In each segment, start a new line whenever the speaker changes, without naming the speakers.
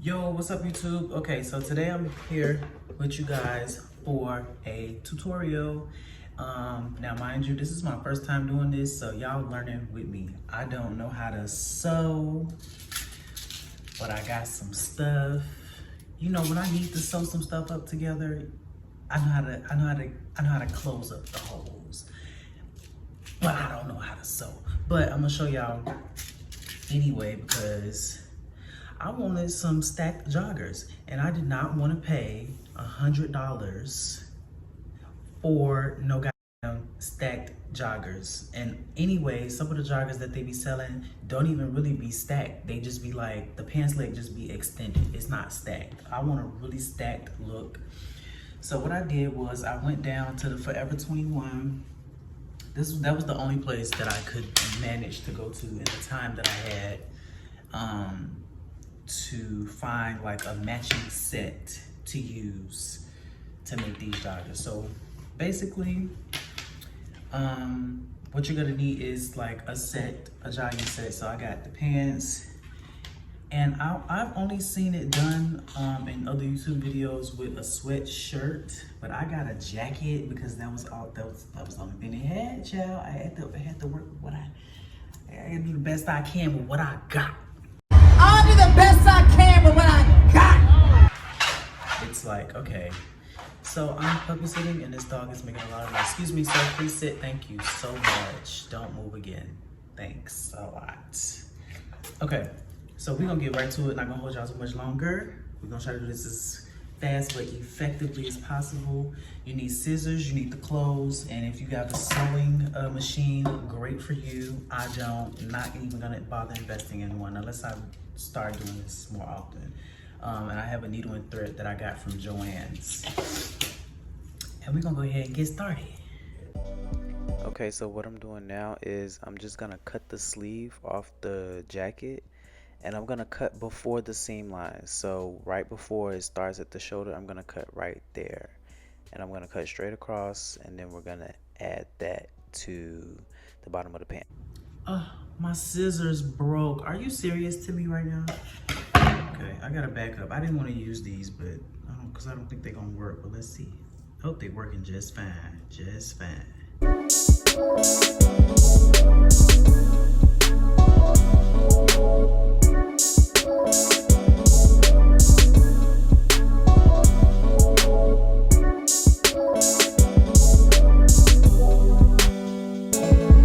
Yo, what's up YouTube? Okay, so today I'm here with you guys for a tutorial. Now mind you, this is my first time doing this, so y'all learning with me. I don't know how to sew, but I got some stuff. You know, when I need to sew some stuff up together, I know how to close up the holes. But I don't know how to sew. But I'm gonna show y'all anyway because I wanted some stacked joggers and I did not want to pay $100 for no goddamn stacked joggers. And anyway, some of the joggers that they be selling don't even really be stacked. They just be like, the pants leg just be extended. It's not stacked. I want a really stacked look. So what I did was I went down to the Forever 21. That was the only place that I could manage to go to in the time that I had. To find like a matching set to use to make these joggers. So basically, what you're gonna need is like a jogging set. So I got the pants, and I've only seen it done in other YouTube videos with a sweatshirt, but I got a jacket because that was the only thing they had, child. I had to work with what I had to do the best I can with what I got.
I'll do the best I can with what I got.
It's like, okay, so I'm puppy sitting and this dog is making a lot of noise. Excuse me, sir, please sit. Thank you so much. Don't move again. Thanks a lot. Okay, so we're gonna get right to it. Not gonna hold y'all too much longer. We're gonna try to do this as fast but effectively as possible. You need scissors, you need the clothes, and if you have a sewing machine, great for you. I don't, not even gonna bother investing in one unless I start doing this more often. And I have a needle and thread that I got from Joann's. And we're gonna go ahead and get started.
Okay, so what I'm doing now is I'm just gonna cut the sleeve off the jacket, and I'm gonna cut before the seam line. So right before it starts at the shoulder, I'm gonna cut right there, and I'm gonna cut straight across, and then we're gonna add that to the bottom of the pant.
My scissors broke. Are you serious to me right now? Okay, I gotta back up. I didn't want to use these, but because I don't think they're gonna work, but let's see. Hope they're working just fine, just fine.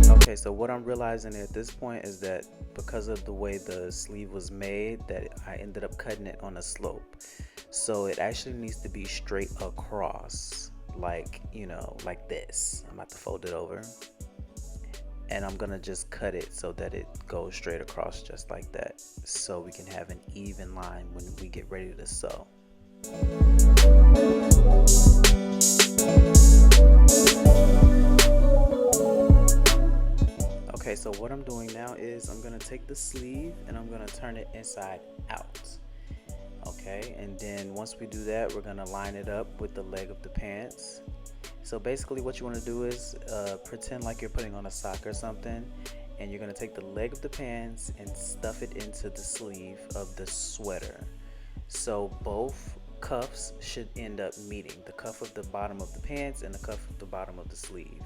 Okay, so what I'm realizing at this point is that because of the way the sleeve was made, that I ended up cutting it on a slope. So it actually needs to be straight across, like, you know, like this. I'm about to fold it over, and I'm gonna just cut it so that it goes straight across just like that, so we can have an even line when we get ready to sew. Okay, so what I'm doing now is I'm gonna take the sleeve and I'm gonna turn it inside out. Okay, and then once we do that, we're gonna line it up with the leg of the pants. So basically what you want to do is pretend like you're putting on a sock or something, and you're gonna take the leg of the pants and stuff it into the sleeve of the sweater. So both cuffs should end up meeting, the cuff of the bottom of the pants and the cuff of the bottom of the sleeve.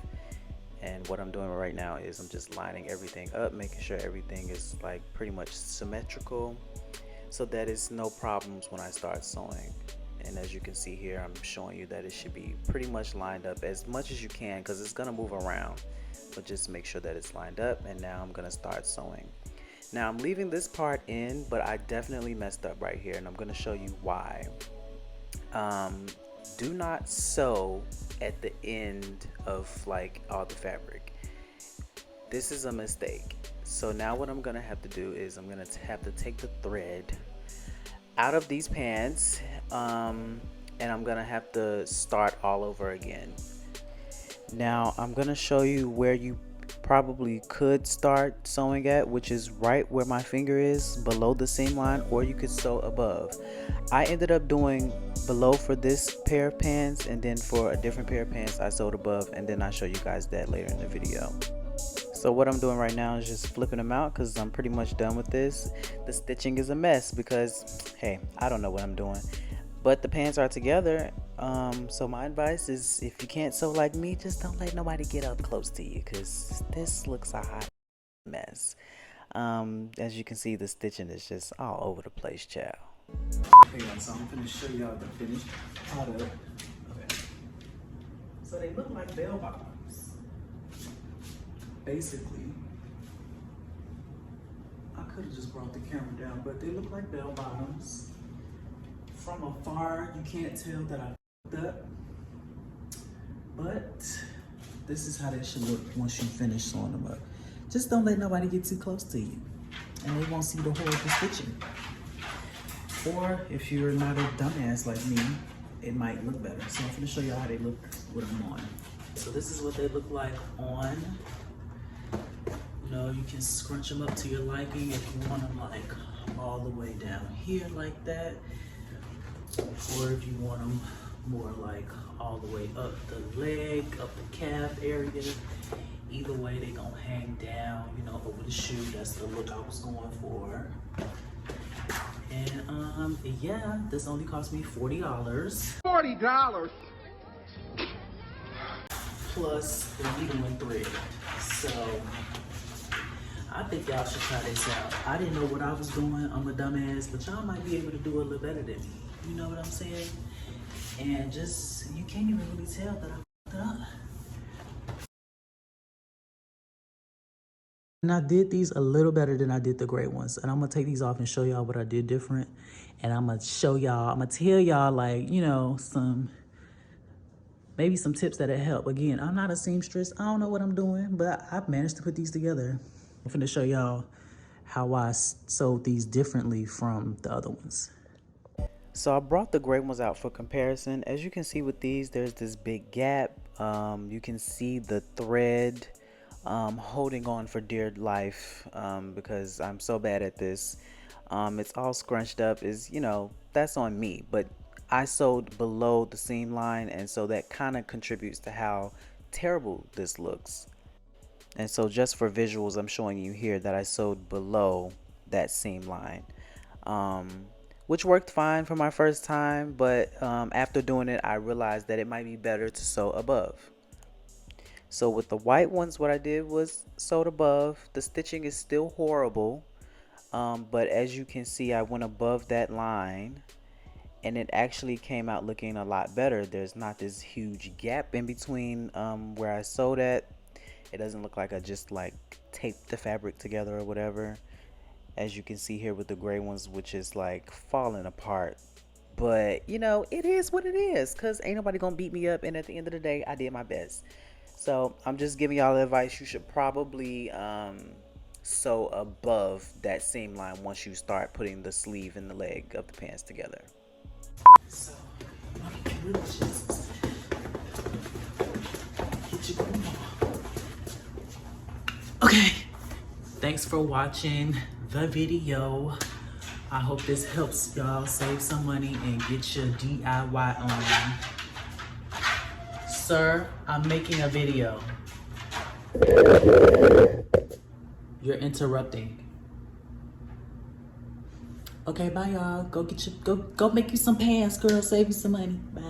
And what I'm doing right now is I'm just lining everything up, making sure everything is like pretty much symmetrical, so that it's no problems when I start sewing. And as you can see here, I'm showing you that it should be pretty much lined up as much as you can, because it's gonna move around, but just make sure that it's lined up. And now I'm gonna start sewing. Now I'm leaving this part in, but I definitely messed up right here, and I'm gonna show you why. Do not sew at the end of like all the fabric. This is a mistake. So now what I'm gonna have to do is I'm gonna have to take the thread out of these pants, and I'm gonna have to start all over again. Now I'm gonna show you where you probably could start sewing at, which is right where my finger is, below the seam line, or you could sew above. I ended up doing below for this pair of pants, and then for a different pair of pants I sewed above, and then I'll show you guys that later in the video. So what I'm doing right now is just flipping them out because I'm pretty much done with this. The stitching is a mess because, hey, I don't know what I'm doing. But the pants are together. So my advice is if you can't sew like me, just don't let nobody get up close to you because this looks a hot mess. As you can see, the stitching is just all over the place, child.
Okay, so I'm gonna show y'all the finished product. Okay. So they look like bell bottoms. Basically, I could have just brought the camera down, but they look like bell bottoms. From afar, you can't tell that I f***ed up. But this is how they should look once you finish sewing them up. Just don't let nobody get too close to you, and they won't see the horrible stitching. Or if you're not a dumbass like me, it might look better. So I'm gonna show y'all how they look with them on. So this is what they look like on. You know, you can scrunch them up to your liking if you want them like all the way down here like that. Or if you want them more like all the way up the leg, up the calf area. Either way, they gonna hang down, you know, over the shoe. That's the look I was going for. And yeah, this only cost me $40.
$40.
Plus the needle and thread. So I think y'all should try this out. I didn't know what I was doing. I'm a dumbass, but y'all might be able to do a little better than me. You know what I'm saying? And just, you can't even really tell that I f***ed up. And I did these a little better than I did the gray ones. And I'm gonna take these off and show y'all what I did different. And I'm gonna show y'all, I'm gonna tell y'all like, you know, maybe some tips that'll help. Again, I'm not a seamstress. I don't know what I'm doing, but I've managed to put these together. I'm finna show y'all how I sewed these differently from the other ones.
So I brought the gray ones out for comparison. As you can see with these, there's this big gap. You can see the thread holding on for dear life because I'm so bad at this. It's all scrunched up. You know, that's on me, but I sewed below the seam line, and so that kind of contributes to how terrible this looks. And so just for visuals, I'm showing you here that I sewed below that seam line, which worked fine for my first time, but after doing it, I realized that it might be better to sew above. So with the white ones, what I did was sewed above. The stitching is still horrible, but as you can see, I went above that line, and it actually came out looking a lot better. There's not this huge gap in between where I sewed at. It doesn't look like I just like taped the fabric together or whatever, as you can see here with the gray ones, which is like falling apart. But you know, it is what it is, because ain't nobody gonna beat me up, and at the end of the day, I did my best. So I'm just giving y'all advice. You should probably sew above that seam line once you start putting the sleeve and the leg of the pants together.
So, I'm gonna just get you going. Okay, thanks for watching the video. I hope this helps y'all save some money and get your DIY on. Sir, I'm making a video. You're interrupting. Okay, bye y'all. Go get your go make you some pants, girl. Save you some money. Bye.